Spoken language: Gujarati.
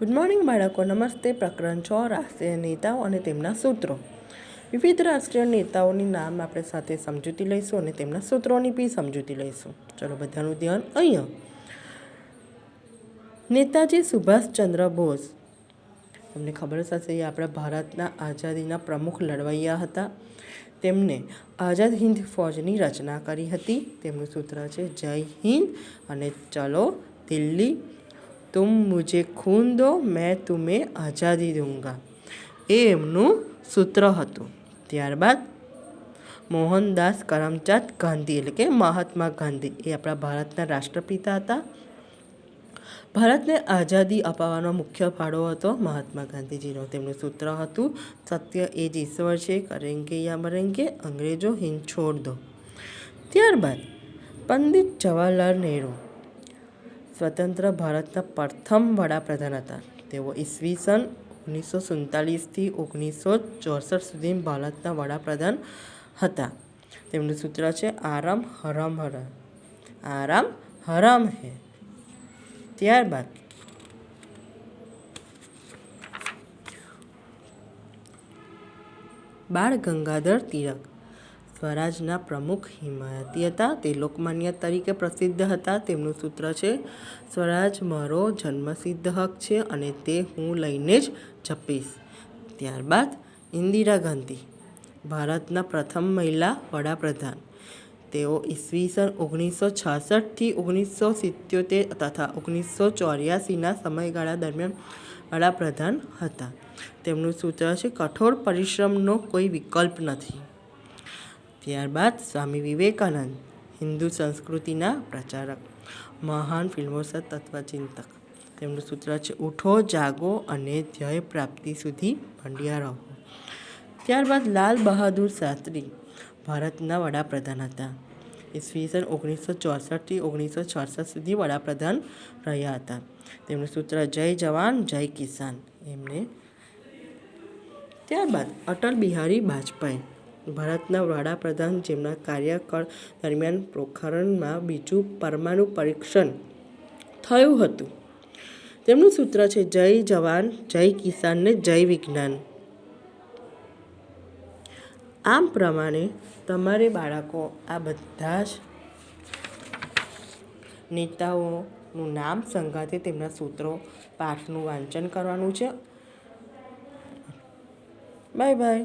ગુડ મોર્નિંગ બાળકો, નમસ્તે. પ્રકરણ 6 રાષ્ટ્રીય નેતાઓ અને તેમના સૂત્રો. વિવિધ રાષ્ટ્રીય નેતાઓની નામ આપણે સાથે સમજૂતી લઈશું અને તેમના સૂત્રોની બી સમજૂતી લઈશું. ચલો બધાનું ધ્યાન અહીંયા. નેતાજી સુભાષચંદ્ર બોઝ, તમને ખબર જ હશે, એ આપણા ભારતના આઝાદીના પ્રમુખ લડવૈયા હતા. તેમને આઝાદ હિન્દ ફૌજની રચના કરી હતી. તેમનું સૂત્ર છે જય હિન્દ અને ચલો દિલ્હી, તુમ મુझे खून दो मैं तुम्हें आज़ादी दूंगा, એ એમનું સૂત્ર હતું. ત્યારબાદ મોહનદાસ કરમચંદ ગાંધી એટલે કે મહાત્મા ગાંધી, એ આપણા ભારતના રાષ્ટ્રપિતા હતા. ભારતને આઝાદી અપાવવાનો મુખ્ય ફાળો હતો મહાત્મા ગાંધીજીનો. તેમનું સૂત્ર હતું સત્ય એ જ ઈશ્વર છે, કરેંગે યા મરેંગે, અંગ્રેજો હિંદ છોડ દો. ત્યારબાદ પંડિત જવાહરલાલ નહેરુ સ્વતંત્ર ભારતના પ્રથમ વડાપ્રધાન હતા. તેઓ ઈસવીસન 1947થી 1964 સુધી ભારતના વડાપ્રધાન હતા. તેમનું સૂત્ર છે આરામ હરામ હરામ, આરામ હરામ હે. ત્યારબાદ બાળ ગંગાધર તિલક સ્વરાજના પ્રમુખ હિમાયતી હતા. તે લોકમાન્ય તરીકે પ્રસિદ્ધ હતા. તેમનું સૂત્ર છે સ્વરાજ મારો જન્મસિદ્ધ હક છે અને તે હું લઈને જ જપીશ. ત્યારબાદ ઇન્દિરા ગાંધી ભારતના પ્રથમ મહિલા વડાપ્રધાન. તેઓ ઈસવીસન 1966થી 1977 તથા 1984ના સમયગાળા દરમિયાન વડાપ્રધાન હતા. તેમનું સૂત્ર છે કઠોર પરિશ્રમનો કોઈ વિકલ્પ નથી. ત્યારબાદ સ્વામી વિવેકાનંદ હિન્દુ સંસ્કૃતિના પ્રચારક, મહાન ફિલ્મોત્સવ તત્વચિંતક. તેમનું સૂત્ર છે ઉઠો જાગો અને ધ્યેય પ્રાપ્તિ સુધી ભંડ્યા રહો. ત્યારબાદ લાલ બહાદુર શાસ્ત્રી ભારતના વડાપ્રધાન હતા. ઈસવીસન 1964થી 1966 સુધી વડાપ્રધાન રહ્યા હતા. તેમનું સૂત્ર જય જવાન જય કિસાન એમને. ત્યારબાદ અટલ બિહારી વાજપેયી ભારતના વડાપ્રધાન, જેમના કાર્યકાળ દરમિયાન પોખરણમાં બીજું પરમાણુ પરીક્ષણ થયું હતું. તેમનું સૂત્ર છે જય જવાન જય કિસાન ને જય વિજ્ઞાન. આમ પ્રમાણે તમારે બાળકો આ બધા જ નેતાઓનું નામ સંગાથે તેમના સૂત્રો પાઠનું વાંચન કરવાનું છે. Bye bye.